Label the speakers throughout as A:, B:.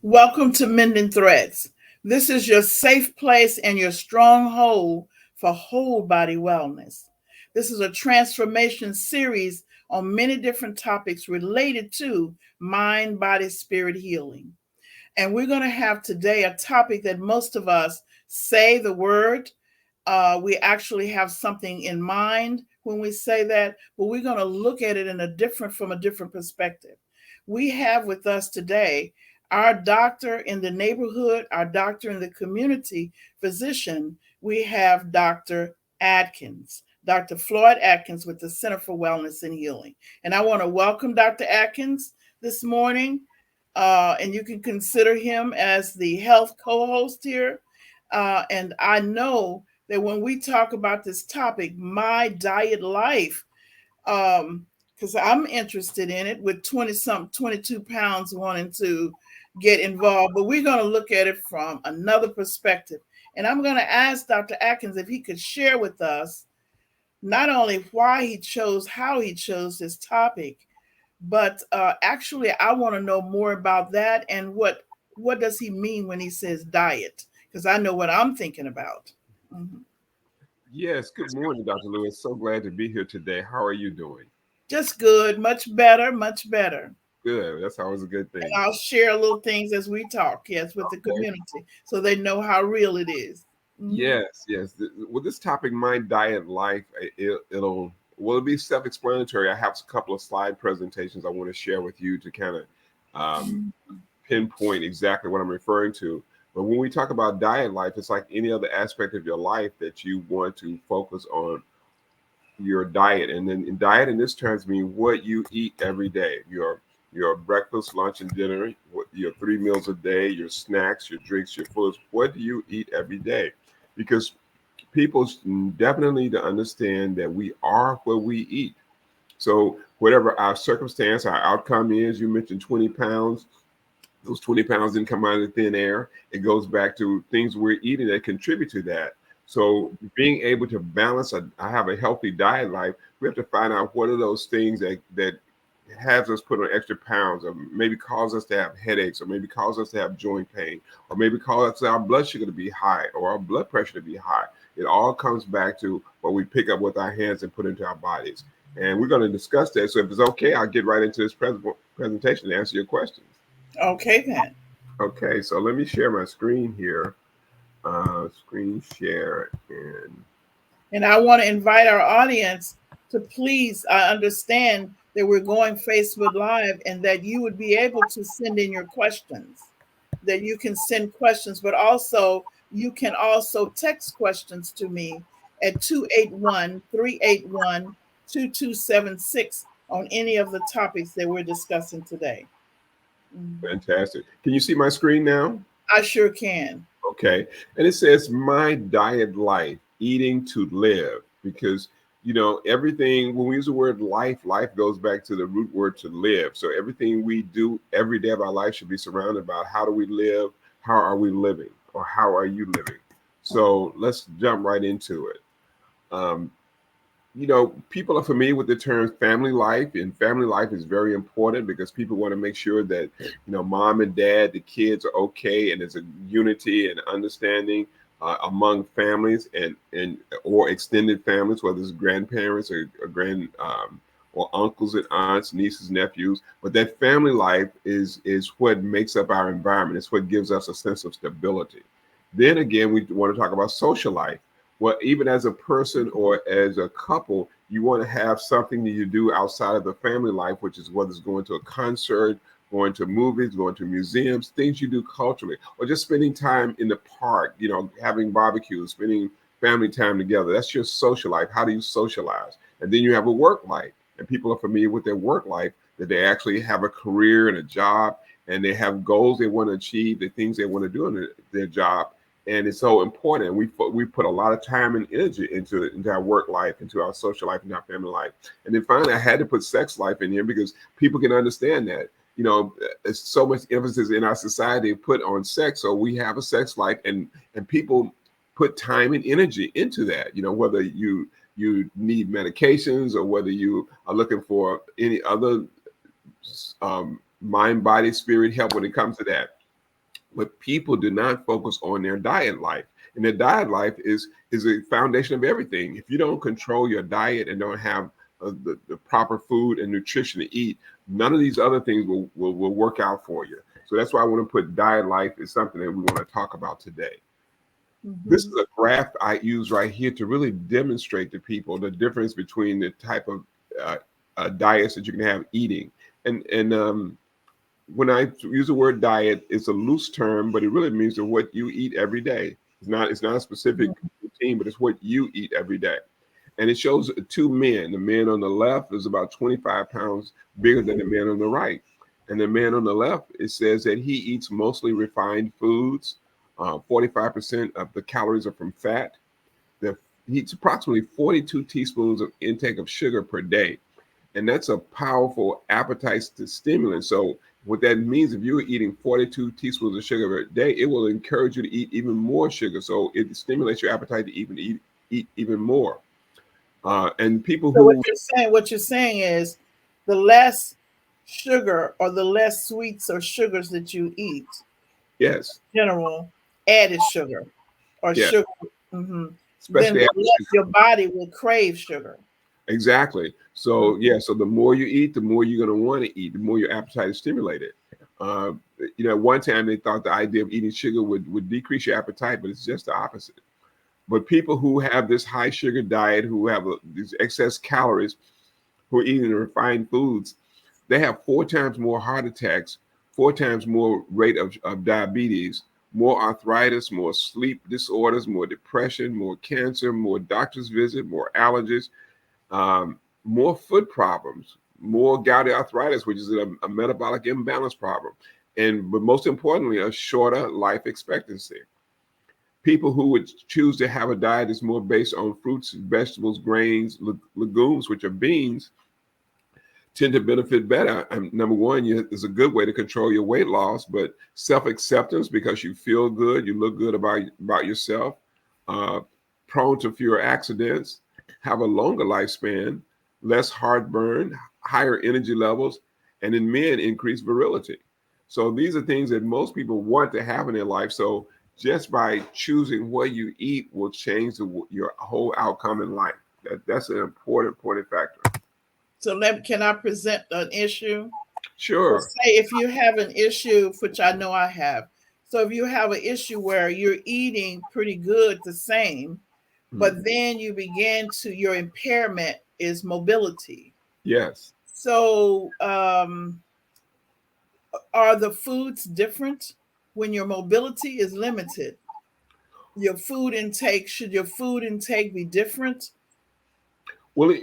A: Welcome to Mending Threads. This is your safe place and your stronghold for whole body wellness. This is a transformation series on many different topics related to mind, body, spirit healing. And we're going to have today a topic that most of us say the word. We actually have something in mind when we say that, but we're going to look at it from a different perspective. We have with us today our doctor in the neighborhood, our doctor in the community, physician. We have Dr. Atkins, Dr. Floyd Atkins with the Center for Wellness and Healing. And I want to welcome Dr. Atkins this morning. And you can consider him as the health co-host here. And I know that when we talk about this topic, my diet life, because I'm interested in it with 22 pounds wanting to get involved, but we're going to look at it from another perspective. And I'm going to ask Dr. Atkins if he could share with us not only how he chose this topic, but actually I want to know more about that and what does he mean when he says diet? Because I know what I'm thinking about. Mhm.
B: Yes, good morning, Dr. Lewis. So glad to be here today. How are you doing?
A: Just good, much better, much better.
B: Good. That's always a good
A: And
B: thing.
A: I'll share little things as we talk, yes, with the
B: Okay.
A: community so they know how real it is. Mhm.
B: Yes, yes. With this topic, my diet life, it'll be self-explanatory. I have a couple of slide presentations I want to share with you to kind of um, pinpoint exactly what I'm referring to. But when we talk about diet life, it's like any other aspect of your life that you want to focus on your diet. And then in diet in this terms mean what you eat every day. Your breakfast, lunch, and dinner, your 3 meals a day, your snacks, your drinks, your foods. What do you eat every day? Because people definitely need to understand that we are what we eat. So whatever our circumstance, our outcome is, you mentioned 20 pounds. Those 20 pounds didn't come out of thin air. It goes back to things we're eating that contribute to that. So being able to balance I have a healthy diet life, we have to find out what are those things that has us put on extra pounds, or maybe cause us to have headaches, or maybe cause us to have joint pain, or maybe cause our blood sugar to be high or our blood pressure to be high. It all comes back to what we pick up with our hands and put into our bodies. And we're going to discuss that. So if it's okay, I'll get right into this presentation and answer your questions.
A: Okay, then.
B: Okay, so let me share my screen here. Screen share and
A: And I want to invite our audience to please understand that we're going Facebook Live and that you would be able to send in your questions, that you can send questions, but also you can also text questions to me at 281-381-2276 on any of the topics that we're discussing today. Mhm.
B: fantastic. Can you see my screen now?
A: I sure can.
B: Okay. And it says my diet life, eating to live. Because, everything, when we use the word life goes back to the root word to live. So everything we do every day of our life should be surrounded by how do we live? How are we living? Or how are you living? So let's jump right into it. Um, people are familiar with the term family life, and family life is very important because people want to make sure that, mom and dad, the kids are okay, and there's a unity and understanding among families and or extended families, whether it's grandparents or or uncles and aunts, nieces, nephews. But that family life is what makes up our environment. It's what gives us a sense of stability. Then again, we want to talk about social life. Well, even as a person or as a couple, you want to have something that you do outside of the family life, which is whether it's going to a concert, going to movies, going to museums, things you do culturally, or just spending time in the park, having barbecues, spending family time together. That's your social life. How do you socialize? And then you have a work life, and people are familiar with their work life, that they actually have a career and a job, and they have goals they want to achieve, the things they want to do in their job, and it's so important. We put a lot of time and energy into our work life, into our social life, into our family life. And then finally, I had to put sex life in here because people can understand that. There's so much emphasis in our society put on sex, so we have a sex life, and people put time and energy into that. Whether you need medications or whether you are looking for any other mind, body, spirit help when it comes to that. But people do not focus on their diet life. And their diet life is a foundation of everything. If you don't control your diet and don't have the proper food and nutrition to eat, none of these other things will work out for you. So that's why I want to put diet life is something that we want to talk about today. This is
A: Mhm.
B: a graph I use right here to really demonstrate to people the difference between the type of uh, diets that you can have eating. And when I use the word diet, it's a loose term, but it really means that what you eat every day. It's not a specific
A: Mhm.
B: routine, but it's what you eat every day. And it shows two men. The man on the left is about 25 pounds bigger than the man on the right. And the man on the left, it says that he eats mostly refined foods. 45% of the calories are from fat. The, he eats approximately 42 teaspoons of intake of sugar per day, and that's a powerful appetite stimulant. So what that means, if you're eating 42 teaspoons of sugar a day, it will encourage you to eat even more sugar. So it stimulates your appetite to even eat even more. And people
A: So
B: who,
A: what you're saying is the less sugar or the less sweets or sugars that you eat,
B: yes,
A: general added sugar or
B: yes,
A: sugar, hmm then
B: especially
A: the
B: after
A: less your body will crave sugar.
B: exactly.
A: Mhm.
B: So yeah, so the more you eat, the more you're going to want to eat, the more your appetite is stimulated. Uh, one time they thought the idea of eating sugar would decrease your appetite, but it's just the opposite. But people who have this high sugar diet, who have these excess calories, who are eating refined foods, they have four times more heart attacks, four times more rate of diabetes, more arthritis, more sleep disorders, more depression, more cancer, more doctor's visit, more allergies, more foot problems, more gouty arthritis, which is a metabolic imbalance problem, and but most importantly, a shorter life expectancy. People who would choose to have a diet that's more based on fruits, vegetables, grains, legumes, which are beans, tend to benefit better. Number one, is a good way to control your weight loss, but self-acceptance because you feel good, you look good about yourself, uh, prone to fewer accidents, have a longer lifespan, less heartburn, higher energy levels, and in men, increased virility. So these are things that most people want to have in their life. So just by choosing what you eat will change your whole outcome in life. That's an important factor.
A: So can I present an issue? So
B: Sure.
A: say if you have an issue, which I know I have. So if you have an issue where you're eating pretty good, the same, but
B: Mhm.
A: then you begin to your impairment is mobility.
B: Yes.
A: So are the foods different when your mobility is limited? Your food intake, should your food intake be different?
B: Well,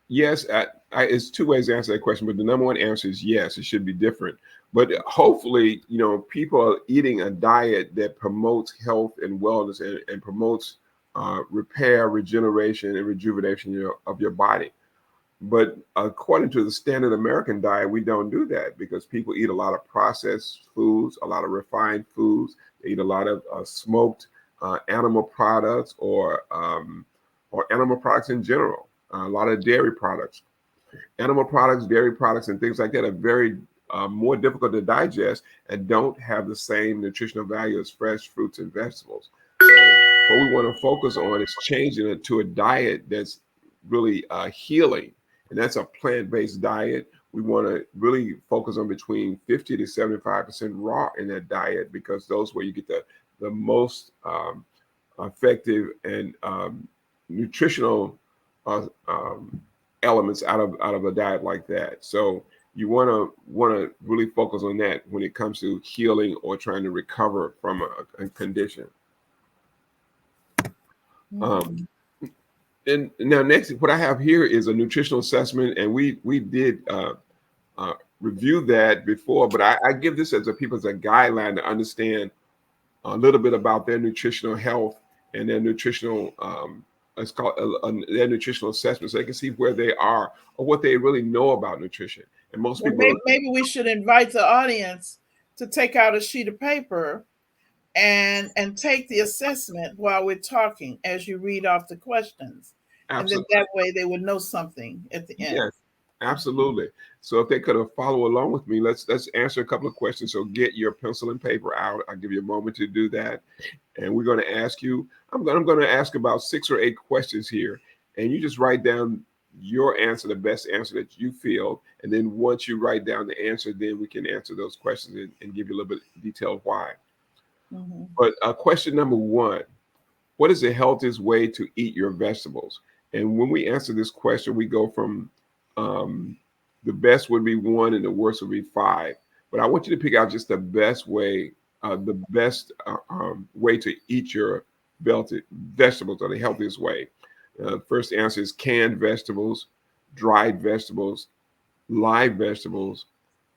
B: yes, it's two ways to answer that question, but the number one answer is yes, it should be different. But hopefully, people are eating a diet that promotes health and wellness and promotes repair, regeneration, and rejuvenation of your body. But according to the standard American diet, we don't do that because people eat a lot of processed foods, a lot of refined foods. They eat a lot of smoked animal products or animal products in general. A lot of dairy products, animal products, dairy products, and things like that are very more difficult to digest and don't have the same nutritional value as fresh fruits and vegetables. So what we want to focus on is changing it to a diet that's really healing, and that's a plant-based diet. We want to really focus on between 50 to 75% raw in that diet because those where you get the most effective and nutritional uh, um, elements out of a diet like that. So you want to really focus on that when it comes to healing or trying to recover from a condition. Um,
A: Mm.
B: and now next, what I have here is a nutritional assessment, and we did uh, review that before, but I give this as people as a guideline to understand a little bit about their nutritional health and their nutritional it's called their nutritional assessment, so they can see where they are or what they really know about nutrition. And most
A: Well,
B: people,
A: maybe we should invite the audience to take out a sheet of paper and take the assessment while we're talking as you read off the questions. And then
B: absolutely,
A: that way they would know something at the end.
B: yes, Absolutely. So if they could have follow along with me, let's answer a couple of questions. So get your pencil and paper out. I'll give you a moment to do that. And we're going to ask you, I'm going to ask about 6 or 8 questions here. And you just write down your answer, the best answer that you feel. And then once you write down the answer, then we can answer those questions and give you a little bit of detail why.
A: Mhm.
B: But question number one, what is the healthiest way to eat your vegetables? And when we answer this question, we go from um, the best would be 1 and the worst would be 5. But I want you to pick out just the best way to eat your vegetables, or the healthiest way. First answer is canned vegetables, dried vegetables, live vegetables,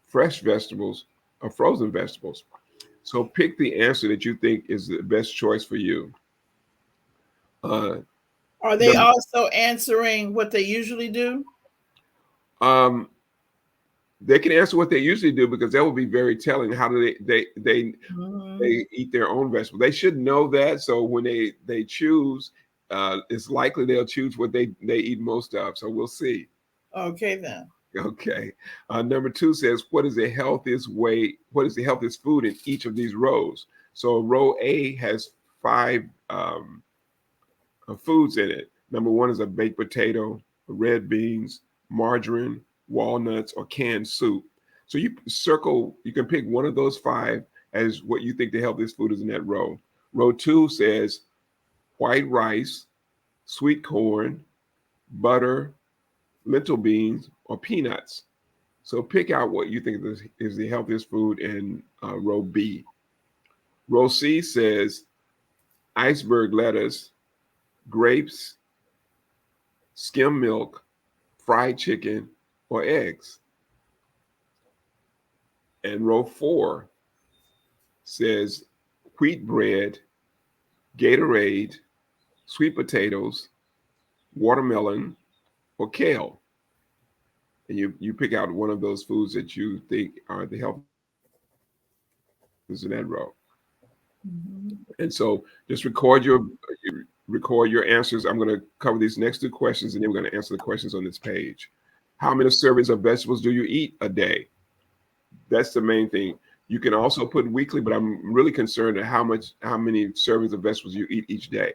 B: fresh vegetables, or frozen vegetables. So pick the answer that you think is the best choice for you. Uh,
A: Are they
B: number,
A: also answering what they usually do?
B: um, they can answer what they usually do because that will be very telling. How do
A: Mhm.
B: they eat their own vegetables? They should know that. So when they choose, it's likely they'll choose what they eat most of. So we'll see.
A: Okay, then.
B: Okay. Number two says, what is the healthiest way? What is the healthiest food in each of these rows? So row A has 5 foods in it. Number one is a baked potato, red beans, margarine, walnuts, or canned soup. So you can pick one of those 5 as what you think the healthiest food is in that row. Row two says white rice, sweet corn, butter, lentil beans, or peanuts. So pick out what you think is the healthiest food in row B. Row C says iceberg lettuce, grapes, skim milk, fried chicken, or eggs. And row 4 says wheat bread, Gatorade, sweet potatoes, watermelon, or kale. And you pick out one of those foods that you think are the healthiest in that row. And
A: Mhm.
B: so just record your answers. I'm going to cover these next 2 questions, and then we're going to answer the questions on this page. How many servings of vegetables do you eat a day? That's the main thing. You can also put weekly, but I'm really concerned at how many servings of vegetables you eat each day.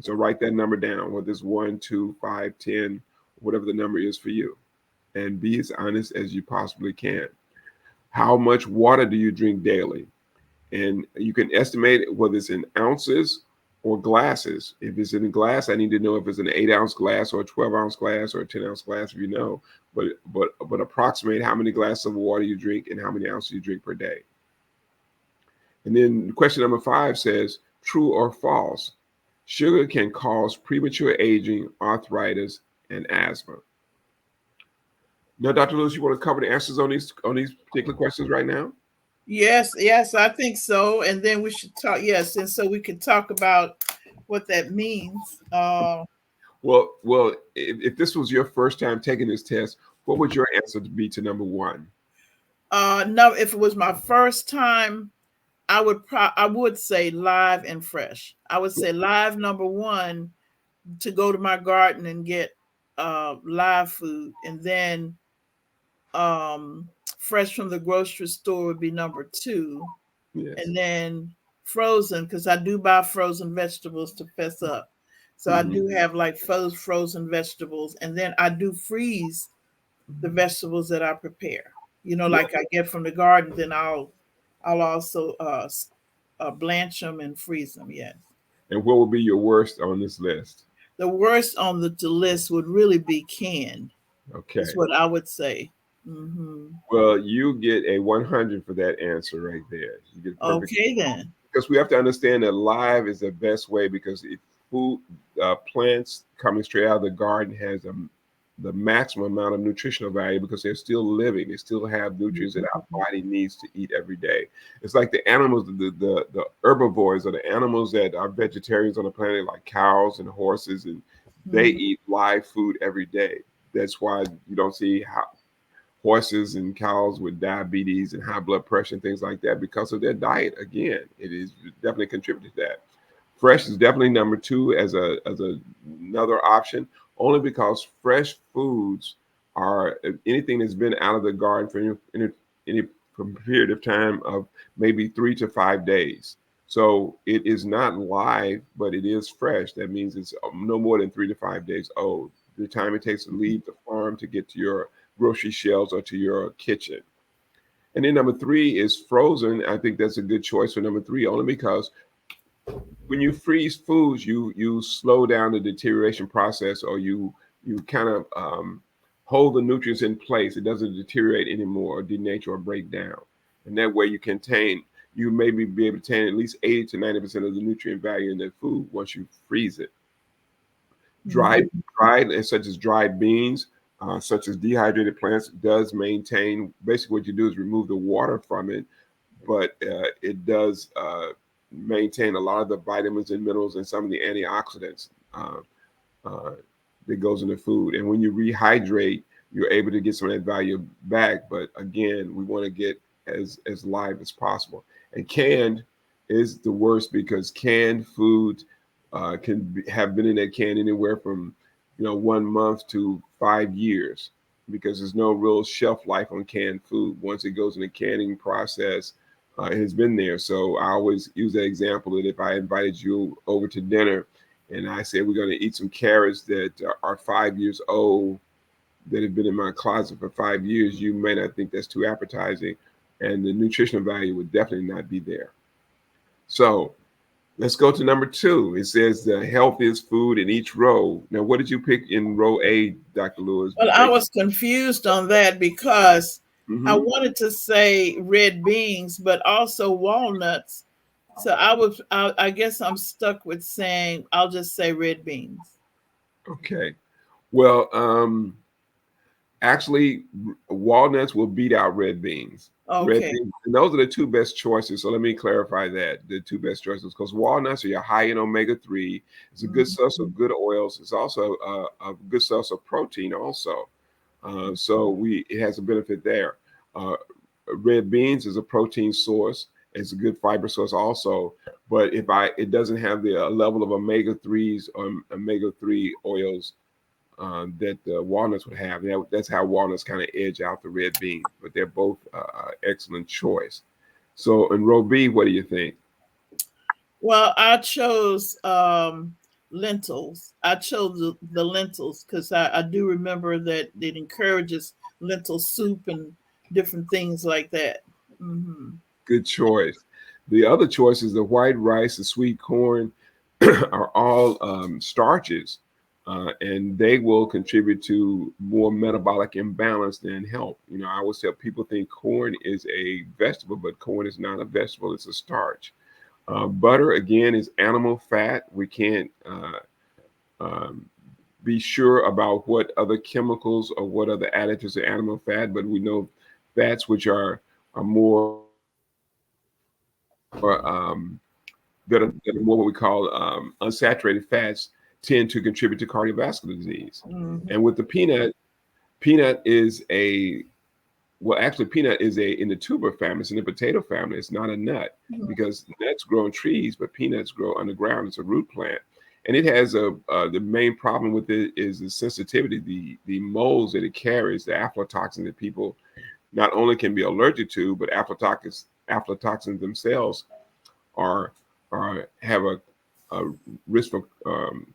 B: So write that number down, whether it's 1, 2, 5, 10, whatever the number is for you, and be as honest as you possibly can. How much water do you drink daily? And you can estimate it, whether it's in ounces or glasses. If it's in a glass, I need to know if it's an 8-ounce glass or a 12-ounce glass or a 10-ounce glass, if you know. But approximate how many glasses of water you drink and how many ounces you drink per day. And then question number 5 says, true or false? Sugar can cause premature aging, arthritis, and asthma. Now, Dr. Lewis, you want to cover the answers on these particular questions right now?
A: Yes, yes, I think so. And then we should talk. Yes, and so we could talk about what that means.
B: Well, if this was your first time taking this test, what would your answer be to number one?
A: No, if it was my first time, I would say live and fresh. I would say live number one, to go to my garden and get live food, and then um fresh from the grocery store would be number two,
B: Yes.
A: and then frozen, because I do buy frozen vegetables to fess up. So I
B: Hmm.
A: do have like frozen vegetables, and then I do freeze the vegetables that I prepare.
B: Well,
A: Like I get from the garden, then I'll also blanch them and freeze them. Yes.
B: and what would be your worst on this list?
A: The worst on the list would really be canned. Is
B: Okay.
A: what I would say. Hmm.
B: Well, you get a 100 for that answer right there. You get perfect,
A: Okay then.
B: because we have to understand that live is the best way, because if food plants coming straight out of the garden has the maximum amount of nutritional value, because they're still living. They still have nutrients that our body needs to eat every day. It's like the animals, the herbivores, or the animals that are vegetarians on the planet, like cows and horses, and they
A: Mhm.
B: eat live food every day. That's why you don't see horses and cows with diabetes and high blood pressure and things like that, because of their diet. Again, it is definitely contributed to that. Fresh is definitely number two as another option, only because fresh foods are anything that's been out of the garden for any period of time of maybe 3 to 5 days. So it is not live, but it is fresh. That means it's no more than 3 to 5 days old. The time it takes to leave the farm to get to your grocery shelves or to your kitchen. And then number three is frozen. I think that's a good choice for number three, only because when you freeze foods, you slow down the deterioration process, or you kind of hold the nutrients in place. It doesn't deteriorate anymore, or denature, or break down. And that way, you maybe be able to attain at least 80 to 90% of the nutrient value in that food once you freeze it. Dried,
A: Mhm.
B: dried, and such as dried beans, such as dehydrated plants, does maintain. Basically, what you do is remove the water from it, but it does maintain a lot of the vitamins and minerals and some of the antioxidants uh, that goes in the food. And when you rehydrate, you're able to get some of that value back. But again, we want to get as live as possible. And canned is the worst because canned foods have been in that can anywhere from 1 month to 5 years, because there's no real shelf life on canned food. Once it goes in the canning process, it has been there. So I always use that example that if I invited you over to dinner and I said we're going to eat some carrots that are 5 years old, that have been in my closet for 5 years, you may not think that's too appetizing, and the nutritional value would definitely not be there. So let's go to number two. It says the healthiest food in each row. Now, what did you pick in row A, Dr. Lewis?
A: Well, I was confused on that because I
B: Mm-hmm.
A: wanted to say red beans, but also walnuts. So I guess I'm stuck with saying, I'll just say red beans.
B: Okay. Well, actually, walnuts will beat out red beans. Red
A: Okay.
B: beans, and those are the two best choices. So let me clarify that the two best choices, because walnuts are your high in omega 3. It's a good source
A: Mhm.
B: of good oils. It's also a good source of protein, also. So it has a benefit there. Uh, Red beans is a protein source. It's a good fiber source also. But it doesn't have the level of omega 3s or omega 3 oils that walnuts would have. That's how walnuts kind of edge out the red beans, but they're both excellent choice. So in row B, what do you think?
A: Well, I chose lentils. I chose the lentils because I do remember that it encourages lentil soup and different things like that. Hmm.
B: Good choice. The other choices, the white rice, the sweet corn, are all starches, and they will contribute to more metabolic imbalance than health. I always tell people think corn is a vegetable, but corn is not a vegetable; it's a starch. Butter, again, is animal fat. We can't um, be sure about what other chemicals or what other additives are animal fat, but we know fats which are more that are more what we call unsaturated fats tend to contribute to cardiovascular disease.
A: Hmm.
B: And with the peanut is a well, actually, peanut is in the tuber family. It's in the potato family. It's not a nut, because nuts grow on trees, but peanuts grow underground. It's a root plant, and it has the main problem with it is the sensitivity, the moles that it carries, the aflatoxin that people not only can be allergic to, but aflatoxins themselves are have a risk for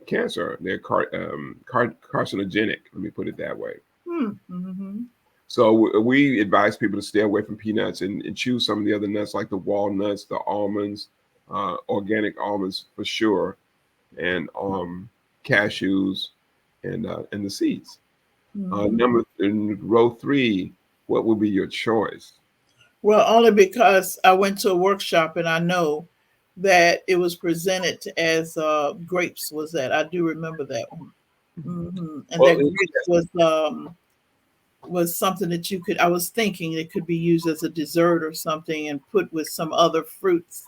B: cancer. They're carcinogenic. Let me put it that way.
A: Mm-hmm.
B: So we advise people to stay away from peanuts and choose some of the other nuts like the walnuts, the almonds, organic almonds for sure, and cashews and the seeds.
A: Hmm.
B: Number in row three, what would be your choice?
A: Well, only because I went to a workshop and I know that it was presented as grapes was that. I do remember that one. Hmm. And
B: Well,
A: that grapes was something that you could. I was thinking it could be used as a dessert or something and put with some other fruits,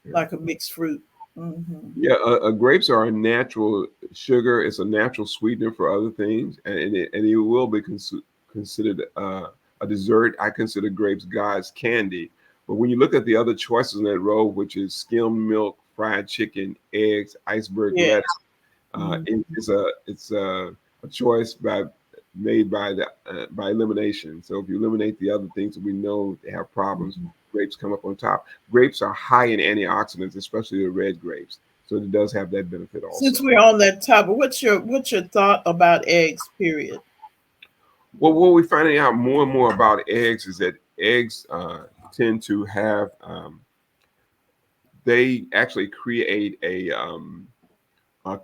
A: like a mixed fruit. Hmm.
B: yeah, grapes are a natural sugar. It's a natural sweetener for other things, and it will be considered a dessert. I consider grapes God's candy. But when you look at the other choices in that row, which is skimmed milk, fried chicken, eggs, iceberg
A: Yeah.
B: lettuce,
A: Mhm.
B: it's a choice by made by elimination. So if you eliminate the other things that we know they have problems, grapes come up on top. Grapes are high in antioxidants, especially the red grapes. So it does have that benefit
A: Since
B: also.
A: we're on that topic, what's your thought about eggs? Period.
B: Well, what we're finding out more and more about eggs is that eggs tend to have, they actually create a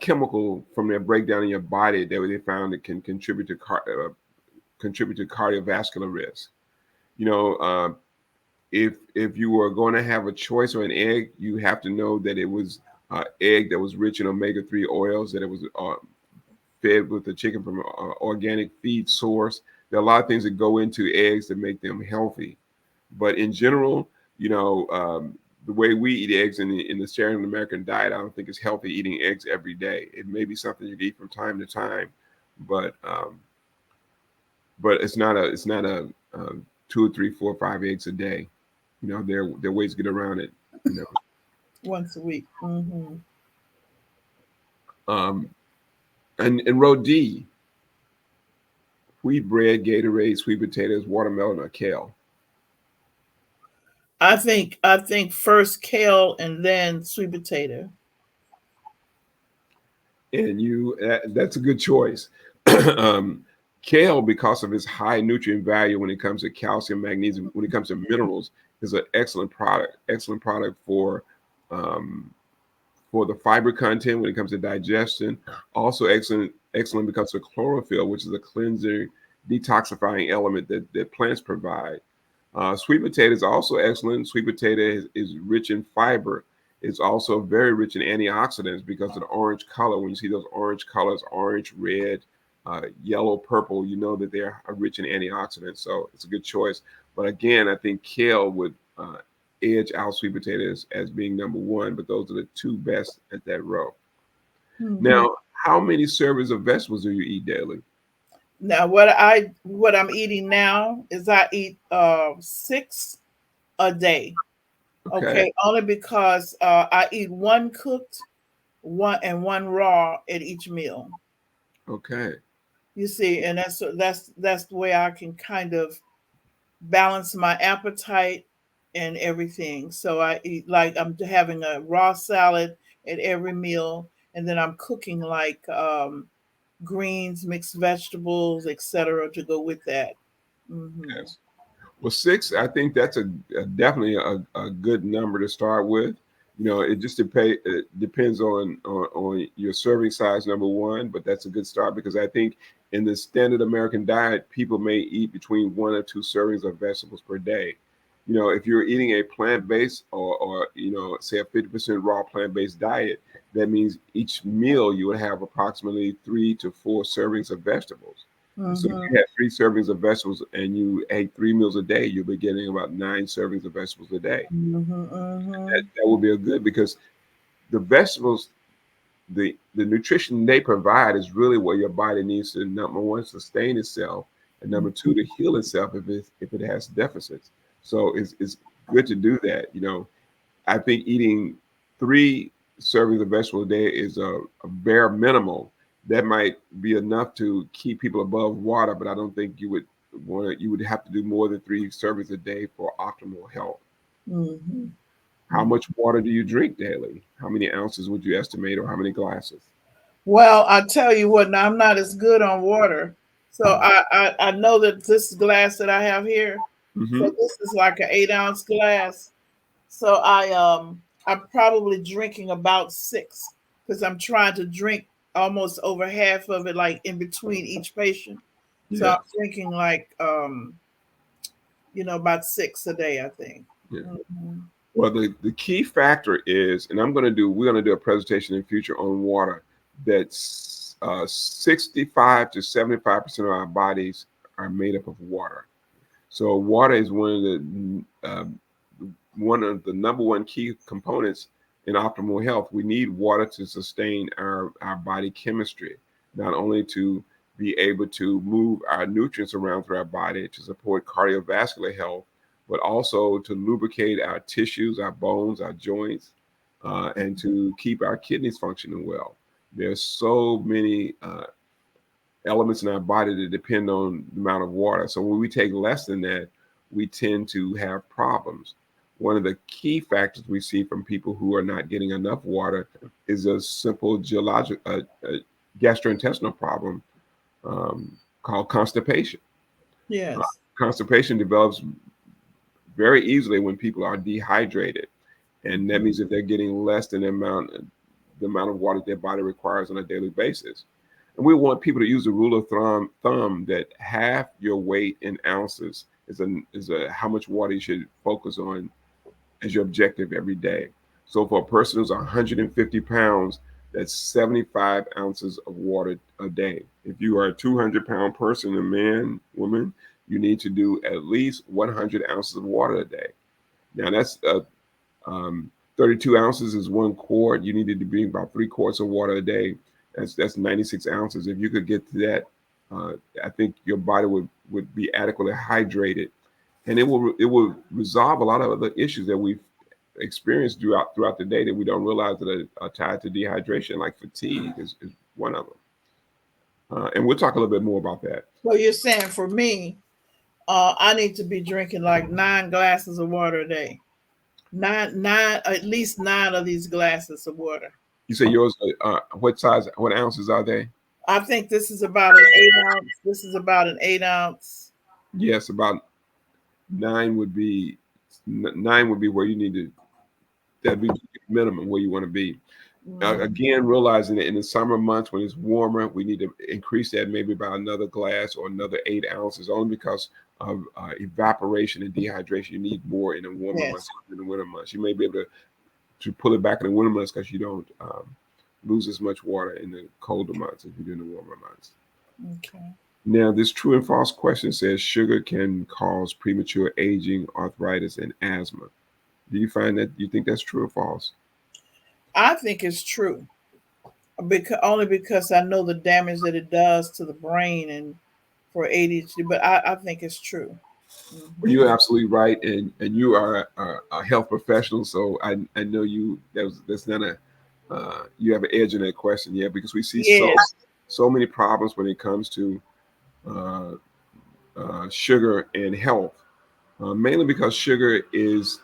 B: chemical from their breakdown in your body that they found that can contribute to cardiovascular risk. You know, if you were going to have a choice of an egg, you have to know that it was egg that was rich in omega-3 oils, that it was fed with the chicken from an organic feed source. There are a lot of things that go into eggs that make them healthy. But in general, you know, the way we eat eggs in the standard American diet, I don't think it's healthy eating eggs every day. It may be something you can eat from time to time, but it's not a 2 or 3, 4, 5 eggs a day. You know, there are ways to get around it. You know,
A: Once a week. Hmm.
B: um, and row D, wheat bread, Gatorade, sweet potatoes, watermelon, or kale.
A: I think first kale and then sweet potato.
B: And that's a good choice. um, Kale, because of its high nutrient value when it comes to calcium, magnesium, when it comes to minerals, is an excellent product. Excellent product um, for the fiber content when it comes to digestion. Also excellent because of chlorophyll, which is a cleansing, detoxifying element that plants provide. Sweet potato is also excellent. Sweet potato is rich in fiber. It's also very rich in antioxidants because of the orange color. When you see those orange colors, orange, red, yellow, purple, you know that they're rich in antioxidants. So it's a good choice. But again, I think kale would edge out sweet potatoes as being number one, but those are the two best at that row.
A: Hmm.
B: Now, how many servings of vegetables do you eat daily?
A: Now, what I'm eating now is I eat 6 a day.
B: Okay,
A: Okay, only because I eat one cooked, one raw at each meal.
B: okay,
A: You see, and that's the way I can kind of balance my appetite and everything. So I eat like I'm having a raw salad at every meal, and then I'm cooking like greens, mixed vegetables, etc. to go with that. Hmm.
B: yes. Well, six, I think that's definitely a good number to start with. You know, it depends on your serving size, number one, but that's a good start because I think in the standard American diet, people may eat between 1 or 2 servings of vegetables per day. You know, if you're eating a plant-based or you know, say a 50% raw plant-based diet, that means each meal you would have approximately 3 to 4 servings of vegetables. So if
A: Hmm.
B: you had 3 servings of vegetables and you ate 3 meals a day, you'll be getting about 9 servings of vegetables a day.
A: Hmm. Hmm.
B: That would be a good because the vegetables, the nutrition they provide is really what your body needs to, number one, sustain itself, and number two, to heal itself if it has deficits. So it's good to do that. You know, I think eating 3 servings of vegetable a day is a bare minimal. That might be enough to keep people above water, but I don't think you would have to do more than 3 servings a day for optimal health.
A: Hmm.
B: How much water do you drink daily? How many ounces would you estimate, or how many glasses?
A: Well, I tell you what, now I'm not as good on water. So I know that this glass that I have here, so
B: Hmm.
A: this is like an 8 ounce glass. So I'm probably drinking about six because I'm trying to drink almost over half of it like in between each patient. So I'm
B: Yeah,
A: drinking like about 6 a day, I think.
B: yeah.
A: Mhm.
B: Well, the key factor is, and we're gonna do a presentation in the future on water. That's 65 to 75% of our bodies are made up of water. So water is one of the number one key components in optimal health. We need water to sustain our body chemistry, not only to be able to move our nutrients around through our body to support cardiovascular health, but also to lubricate our tissues, our bones, our joints, and to keep our kidneys functioning well. There's so many elements in our body that depend on the amount of water. So when we take less than that, we tend to have problems. One of the key factors we see from people who are not getting enough water is a simple geologic, gastrointestinal problem called constipation. Uh,
A: Yes.
B: Constipation develops very easily when people are dehydrated, and that means if they're getting less than the amount of water their body requires on a daily basis. And we want people to use the rule of thumb that half your weight in ounces is a how much water you should focus on as your objective every day. So for a person who's 150 pounds, that's 75 ounces of water a day. If you are a 200-pound person, a man, woman, you need to do at least 100 ounces of water a day. Now that's 32 ounces is 1 quart. You needed to drink about 3 quarts of water a day. That's 96 ounces. If you could get to that, I think your body would be adequately hydrated, and it will resolve a lot of other issues that we've experienced throughout the day that we don't realize that are tied to dehydration, like fatigue is one of them. And we'll talk a little bit more about that.
A: So you're saying for me, I need to be drinking like 9 glasses of water a day. Nine, at least 9 of these glasses of water.
B: You say yours, what size, what ounces are they?
A: I think this is about an 8 ounce. This is about an 8 ounce.
B: Yes, about nine would be nine would be where you need to, that'd be minimum where you want to be.
A: Mhm.
B: Again, realizing that in the summer months when it's warmer, we need to increase that maybe by another glass or another 8 ounces, only because of evaporation and dehydration. You need more in the warmer months
A: Yes.
B: than the winter months. You may be able to pull it back in the winter months because you don't lose as much water in the colder months as you do in the warmer months.
A: Okay.
B: Now, this true and false question says sugar can cause premature aging, arthritis, and asthma. Do you find that, you think that's true or false?
A: I think it's true because only because I know the damage that it does to the brain and for ADHD. But I think it's true.
B: Well,
A: Hmm.
B: you're absolutely right, and you are a health professional, so I know you. That's not a you have an edge in that question, yeah, because we see
A: Yes.
B: so many problems when it comes to uh, sugar and health, mainly because sugar is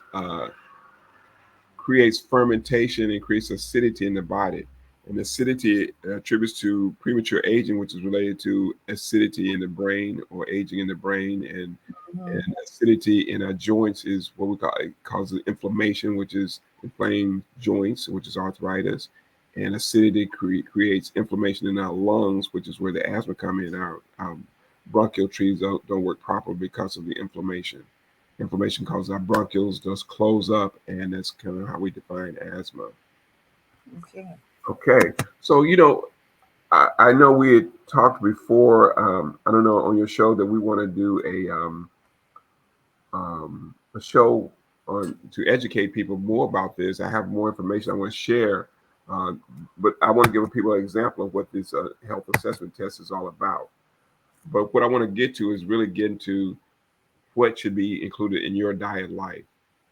B: creates fermentation and creates acidity in the body. And acidity attributes to premature aging, which is related to acidity in the brain or aging in the brain.
A: Hmm.
B: And acidity in our joints is what we call, it causes inflammation, which is inflamed joints, which is arthritis. And acidity creates inflammation in our lungs, which is where the asthma come in. Our bronchial trees don't work properly because of the inflammation. Inflammation causes our bronchioles just close up, and that's kind of how we define asthma.
A: Okay.
B: Okay, so I know we had talked before. I don't know on your show that we want to do a show on to educate people more about this. I have more information I want to share, uh, but I want to give people an example of what this health assessment test is all about. But what I want to get to is really get into what should be included in your diet life,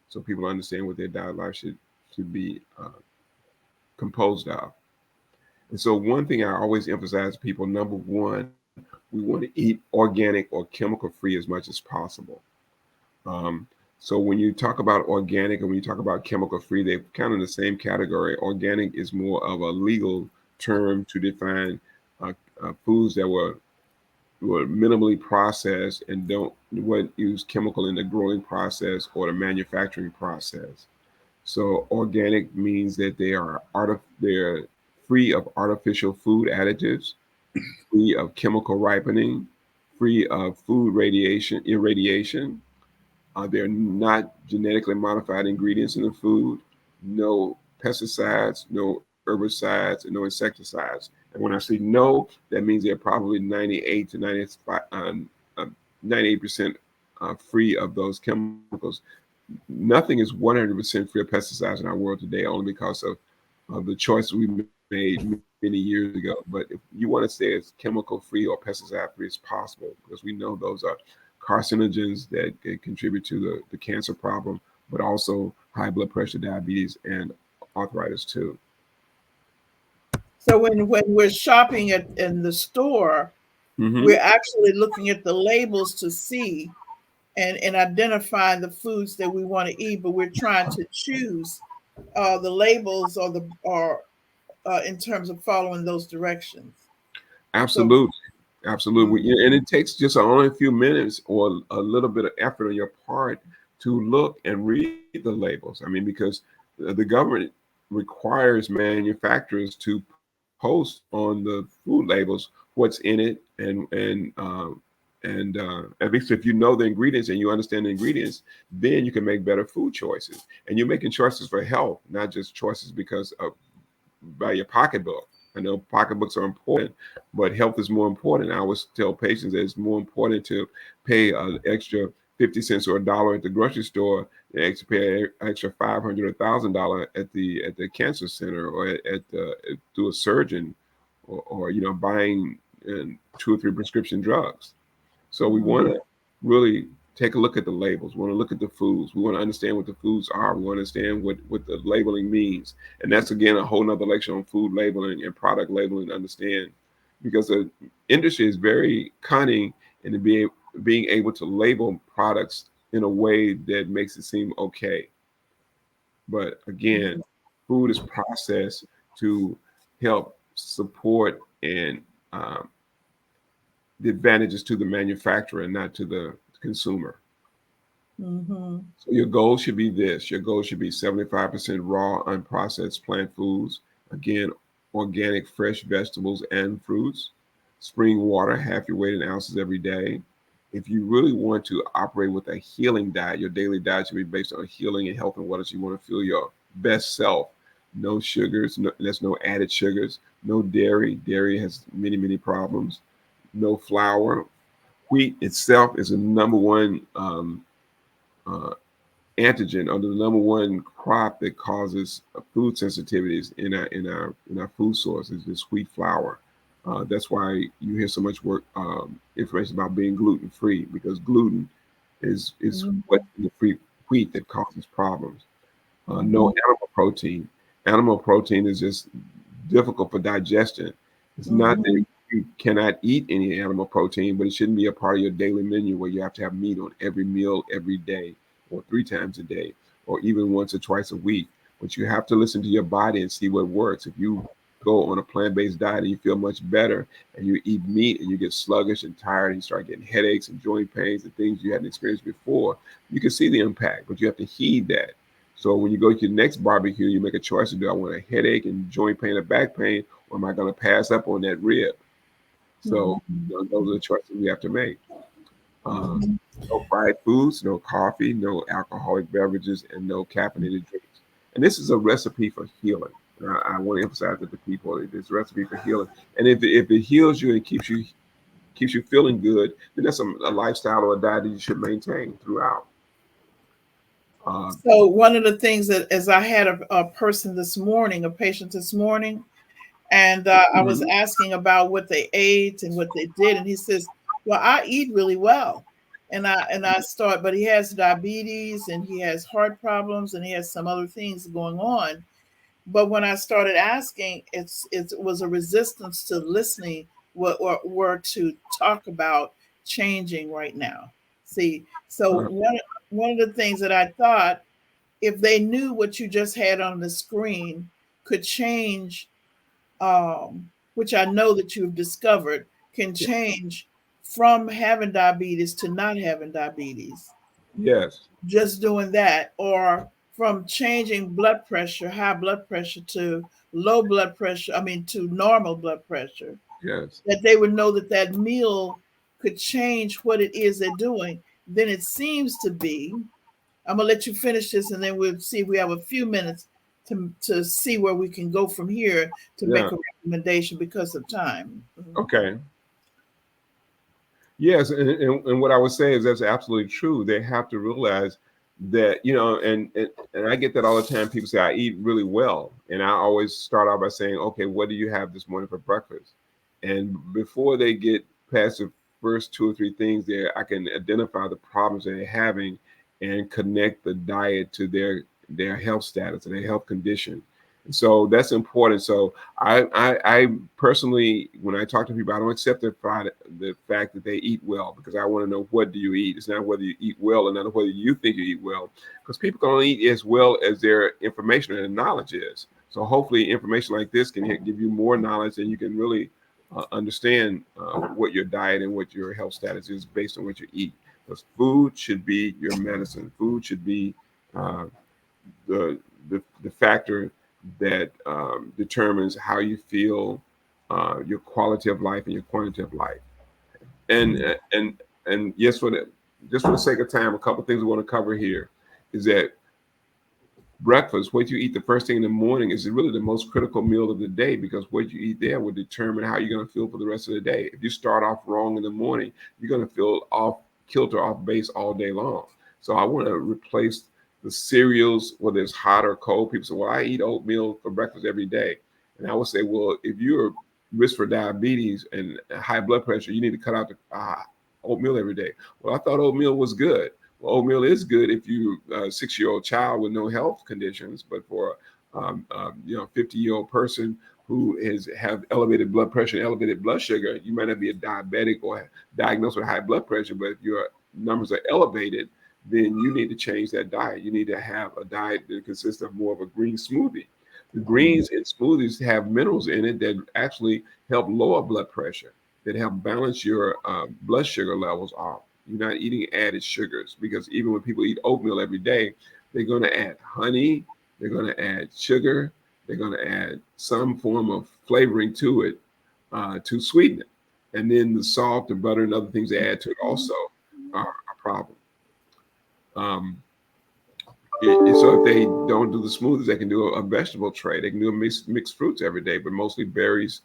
B: so people understand what their diet life should be composed of. And so, one thing I always emphasize to people: number one, we want to eat organic or chemical free as much as possible. Um, so, when you talk about organic and when you talk about chemical free, they're kind of in the same category. Organic is more of a legal term to define foods that were minimally processed and wouldn't use chemical in the growing process or the manufacturing process. So organic means that they're free of artificial food additives, free of chemical ripening, free of food irradiation. They're not genetically modified ingredients in the food, no pesticides, no herbicides, and no insecticides. And when I say no, that means they're probably 98 to 95, 98% free of those chemicals. Nothing is 100% free of pesticides in our world today, only because of the choice we made many years ago. But if you want to say it's chemical free or pesticide free, it's possible because we know those are carcinogens that contribute to the cancer problem, but also high blood pressure, diabetes, and arthritis too.
A: So when we're shopping in the store,
B: Mm-hmm.
A: We're actually looking at the labels to see and identifying the foods that we want to eat, but we're trying to choose the labels or in terms of following those directions. So,
B: Absolutely. Absolutely.
A: mhm,
B: And it takes just only a few minutes or a little bit of effort on your part to look and read the labels. I mean, because the government requires manufacturers to post on the food labels what's in it, and at least if you know the ingredients and you understand the ingredients, then you can make better food choices. And you're making choices for health, not just choices because of by your pocketbook. I know pocketbooks are important, but health is more important. I always tell patients that it's more important to pay an extra 50 cents or a dollar at the grocery store than actually pay an extra 500 or $1,000 at the cancer center or to a surgeon, or buying two or three prescription drugs. So we want
A: mhm,
B: to really take a look at the labels. We want to look at the foods. We want to understand what the foods are. We want to understand what the labeling means. And that's, again, a whole nother lecture on food labeling and product labeling to understand, because the industry is very cunning in being able to label products in a way that makes it seem okay. But again,
A: mhm,
B: food is processed to help support and the advantages to the manufacturer and not to the consumer.
A: mhm,
B: So your goal should be this. Your goal should be 75% raw, unprocessed plant foods. Again, organic, fresh vegetables and fruits. Spring water, half your weight in ounces every day. If you really want to operate with a healing diet, your daily diet should be based on healing and health and wellness. You want to feel your best self. No sugars, there's no added sugars, no dairy. Dairy has many, many problems. No flour. Wheat itself is the number one uh, antigen, or the number one crop that causes food sensitivities in our food sources is wheat flour. That's why you hear so much information about being gluten free, because gluten is what
A: mhm,
B: in the free wheat that causes problems. No
A: mhm,
B: animal protein. Animal protein is just difficult for digestion. It's not that
A: mhm,
B: you cannot eat any animal protein, but it shouldn't be a part of your daily menu where you have to have meat on every meal every day, or three times a day, or even once or twice a week. But you have to listen to your body and see what works. If you go on a plant-based diet and you feel much better, and you eat meat and you get sluggish and tired and you start getting headaches and joint pains and things you hadn't experienced before, you can see the impact, but you have to heed that. So when you go to your next barbecue, you make a choice to do, I want a headache and joint pain or back pain, or am I going to pass up on that rib? So
A: mhm,
B: those are the choices we have to make. Uh,
A: mhm.
B: no fried foods, no coffee, no alcoholic beverages, and no caffeinated drinks. And this is a recipe for healing. I want to emphasize that to people, it's a recipe for healing. And if it heals you and keeps you feeling good, then that's a lifestyle or a diet that you should maintain throughout. Uh,
A: So one of the things that, as I had a person this morning, a patient this morning, and I was
B: mhm.
A: asking about what they ate and what they did, and he says, "Well, I eat really well," and I start, but he has diabetes and he has heart problems and he has some other things going on. But when I started asking, it was a resistance to listening what or were to talk about changing right now. See, so
B: Uh,
A: one of the things that I thought, if they knew what you just had on the screen could change, which I know that you've discovered can
B: yeah.
A: change from having diabetes to not having diabetes,
B: Yes.
A: just doing that, or from changing blood pressure, high blood pressure to low blood pressure, I mean, to normal blood pressure,
B: Yes.
A: that they would know that that meal could change what it is they're doing. Then it seems to be, I'm gonna let you finish this, and then we'll see if we have a few minutes to see where we can go from here to
B: Yeah.
A: make a recommendation because of time. Mhm.
B: Okay. Yes, and what I would say is that's absolutely true. They have to realize that, and I get that all the time. People say I eat really well, and I always start out by saying, okay, what do you have this morning for breakfast? And before they get past the first two or three things there, I can identify the problems they're having and connect the diet to their health status and their health condition. So that's important. So I personally, when I talk to people, I don't accept the fact that they eat well, because I want to know, what do you eat? It's not whether you eat well, and not whether you think you eat well, because people can only eat as well as their information and knowledge is. So hopefully information like this can give you more knowledge, and you can really understand what your diet and what your health status is based on what you eat. Because food should be your medicine. Food should be uh, the, the factor that determines how you feel, your quality of life and your quantity of life. And yes, just for the sake of time, a couple of things we want to cover here is that breakfast, what you eat the first thing in the morning, is really the most critical meal of the day, because what you eat there will determine how you're going to feel for the rest of the day. If you start off wrong in the morning, you're going to feel off kilter, off base all day long. So I want to replace the cereals, whether it's hot or cold. People say, well, I eat oatmeal for breakfast every day. And I would say, well, if you're risk for diabetes and high blood pressure, you need to cut out the oatmeal every day. Well, I thought oatmeal was good. Well, oatmeal is good if you a 6-year-old child with no health conditions, but for 50-year-old person who have elevated blood pressure and elevated blood sugar, you might not be a diabetic or diagnosed with high blood pressure, but if your numbers are elevated, then you need to change that diet. You need to have a diet that consists of more of a green smoothie. The greens in smoothies have minerals in it that actually help lower blood pressure, that help balance your blood sugar levels off. You're not eating added sugars, because even when people eat oatmeal every day, they're going to add honey, they're going to add sugar, they're going to add some form of flavoring to it to sweeten it. And then the salt, the butter, and other things they add to it also are a problem. Um, so if they don't do the smoothies, they can do a vegetable tray. They can do a mixed fruits every day, but mostly berries,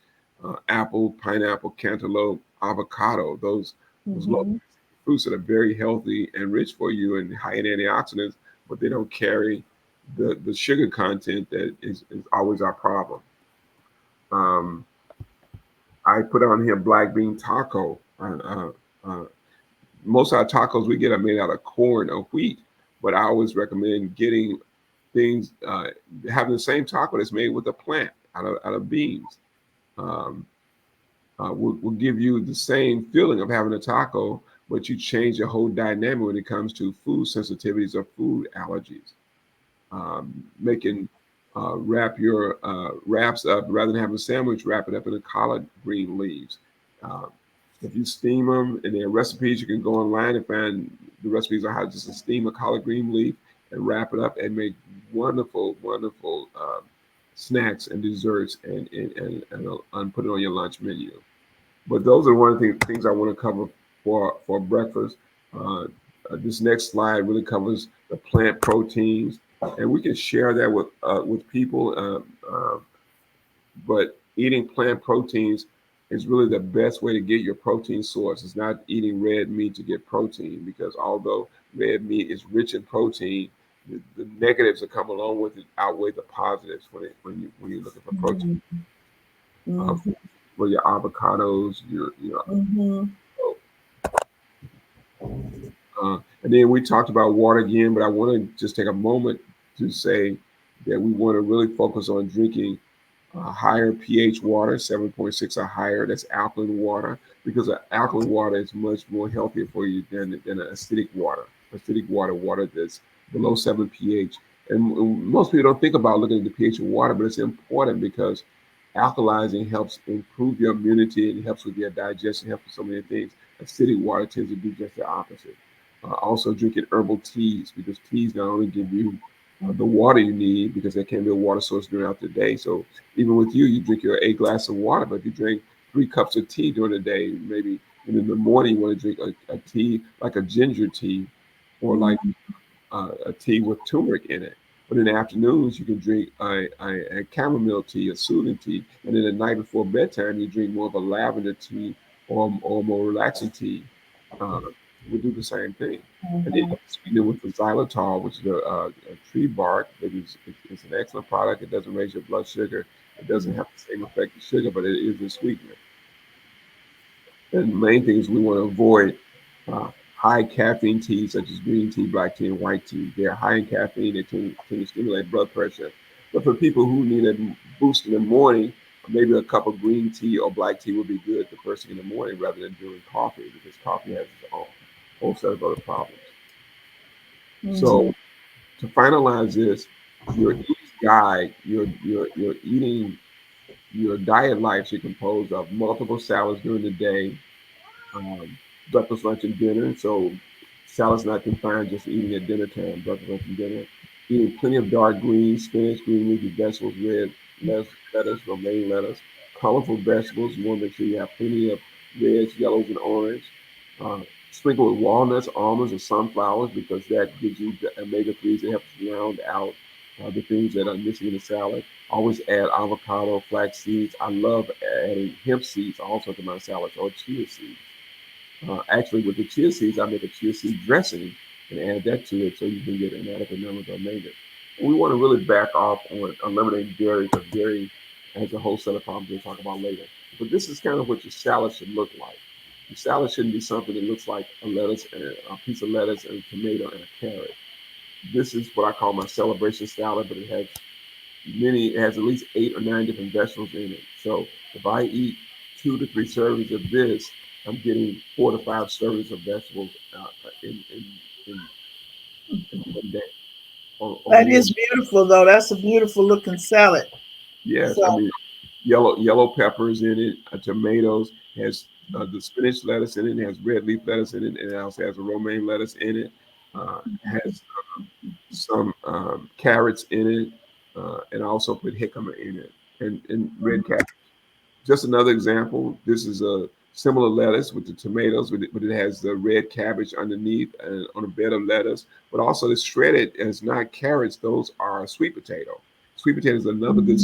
B: apple, pineapple, cantaloupe, avocado. Those low
A: Mm-hmm.
B: fruits that are very healthy and rich for you and high in antioxidants, but they don't carry the sugar content that is always our problem. Um, I put on here black bean taco. Most of our tacos we get are made out of corn or wheat, but I always recommend getting things, having the same taco that's made with a plant out of beans. Um, will give you the same feeling of having a taco, but you change the whole dynamic when it comes to food sensitivities or food allergies. Making wrap your wraps up, rather than having a sandwich, wrap it up in the collard green leaves. Uh, if you steam them, and there are recipes, you can go online and find the recipes on how just to steam a collard green leaf and wrap it up and make wonderful, wonderful snacks and desserts, and put it on your lunch menu. But those are one of the things I want to cover for breakfast. Uh, this next slide really covers the plant proteins, and we can share that with people. But eating plant proteins is really the best way to get your protein source. It's not eating red meat to get protein, because although red meat is rich in protein, the negatives that come along with it outweigh the positives when you're looking for protein.
A: Mm-hmm.
B: Uh,
A: Mm-hmm.
B: for your avocados, your
A: Mm-hmm.
B: and then we talked about water again, but I want to just take a moment to say that we want to really focus on drinking higher pH water, 7.6 or higher. That's alkaline water, because alkaline water is much more healthier for you than acidic water. Acidic water that's below 7 pH. And most people don't think about looking at the pH of water, but it's important, because alkalizing helps improve your immunity and helps with your digestion, helps with so many things. Acidic water tends to do just the opposite. Also, drinking herbal teas, because teas not only give you the water you need, because there can be a water source throughout the day. So even with you drink your 8 glass of water, but if you drink 3 cups of tea during the day, maybe in the morning you want to drink a tea like a ginger tea, or like a tea with turmeric in it. But in the afternoons, you can drink a chamomile tea, a soothing tea, and then the night before bedtime, you drink more of a lavender tea, or more relaxing tea. Uh, we do the same thing. And then
A: Mm-hmm.
B: sweeten it with the xylitol, which is a tree bark. That is, it's an excellent product. It doesn't raise your blood sugar. It doesn't have the same effect as sugar, but it is a sweetener. And the main thing is we want to avoid high caffeine teas such as green tea, black tea, and white tea. They're high in caffeine. They tend to stimulate blood pressure. But for people who need a boost in the morning, maybe a cup of green tea or black tea would be good the first thing in the morning rather than doing coffee because coffee has its own whole set of other problems.
A: Mhm.
B: So to finalize this, your eating guide, your eating, your diet life should compose of multiple salads during the day, um, breakfast, lunch, and dinner. So salad's not confined just to eating at dinner time, breakfast, lunch, and dinner. Eating plenty of dark greens, spinach, green leafy vegetables, red lettuce, romaine lettuce, colorful vegetables. You want to make sure you have plenty of reds, yellows, and orange. Uh, Sprinkle with walnuts, almonds, and sunflowers because that gives you the omega 3s that helps round out the things that are missing in the salad. Always add avocado, flax seeds. I love adding hemp seeds also to my salads or chia seeds. Actually, with the chia seeds, I make a chia seed dressing and add that to it so you can get an adequate number of omega. And we want to really back off on eliminating dairy because dairy has a whole set of problems we'll talk about later. But this is kind of what your salad should look like. Your salad shouldn't be something that looks like a lettuce, and a piece of lettuce, and a tomato, and a carrot. This is what I call my celebration salad, but it has at least 8 or 9 different vegetables in it. So if I eat 2 to 3 servings of this, I'm getting 4 to 5 servings of vegetables in, in 1 day or
A: That
B: more.
A: is beautiful, though. That's a beautiful looking salad.
B: Yes, I
A: So,
B: mean yellow peppers in it, tomatoes, has the spinach lettuce in it, has red leaf lettuce in it, and it also has a romaine lettuce in it. Has some carrots in it, and I also put jicama in it and red cabbage. Just another example. This is a similar lettuce with the tomatoes, but it has the red cabbage underneath and on a bed of lettuce. But also it's shredded as not carrots; those are sweet potato. Sweet potato is another good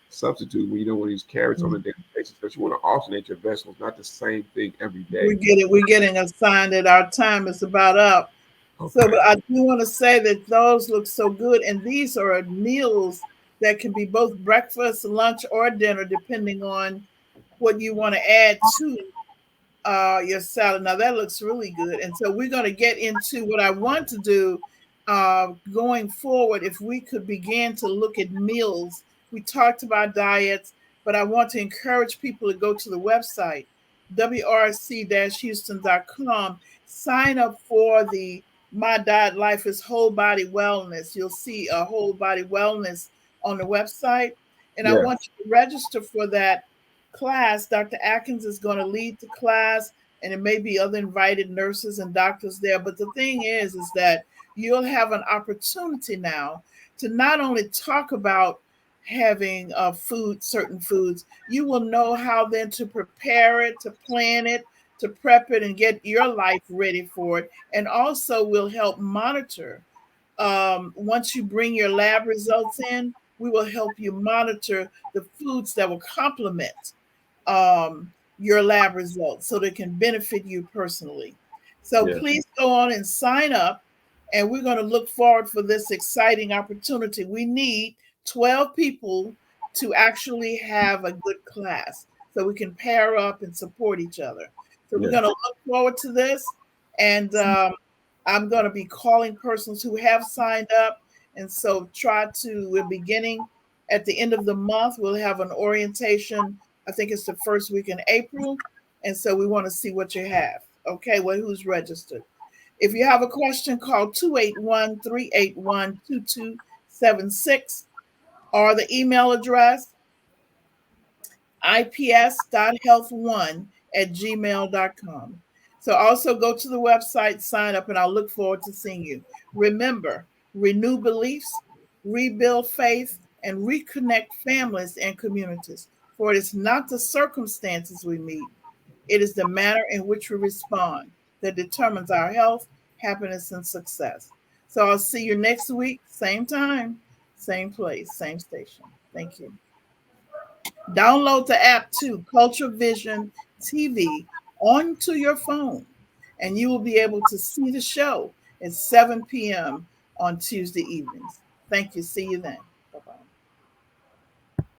B: substitute when you don't want to use carrots on a daily basis because you want to alternate your vegetables, not the same thing every day.
A: we're getting a sign that our time is about up. So,
B: Okay.
A: but I do want to say that those look so good, and these are meals that can be both breakfast, lunch, or dinner, depending on what you want to add to your salad. Now that looks really good. And so we're going to get into what I want to do going forward. If we could begin to look at meals, we talked about diets, but I want to encourage people to go to the website, wrc-houston.com, sign up for the My Diet Life is Whole Body Wellness. You'll see a whole body wellness on the website. And I
B: Yeah.
A: want you to register for that class. Dr. Atkins is going to lead the class, and it may be other invited nurses and doctors there. But the thing is that you'll have an opportunity now to not only talk about having food, certain foods, you will know how then to prepare it, to plan it, to prep it, and get your life ready for it. And also will help monitor. Once you bring your lab results in, we will help you monitor the foods that will complement your lab results so they can benefit you personally. So
B: Yeah.
A: please go on and sign up, and we're going to look forward for this exciting opportunity. We need 12 people to actually have a good class so we can pair up and support each other. So we're
B: Yeah.
A: going to look forward to this, and I'm going to be calling persons who have signed up. And so we're beginning at the end of the month. We'll have an orientation. I think it's the first week in April. And so we want to see what you have. Okay, well, who's registered? If you have a question, call 281-381-2276, or the email address ips.health1@gmail.com. So also go to the website, sign up, and I'll look forward to seeing you. Remember, renew beliefs, rebuild faith, and reconnect families and communities. For it is not the circumstances we meet, it is the manner in which we respond that determines our health, happiness, and success. So I'll see you next week, same time, same place, same station. Thank you. Download the app too, Culture Vision TV, onto your phone, and you will be able to see the show at 7 p.m. on Tuesday evenings. Thank you. See you then.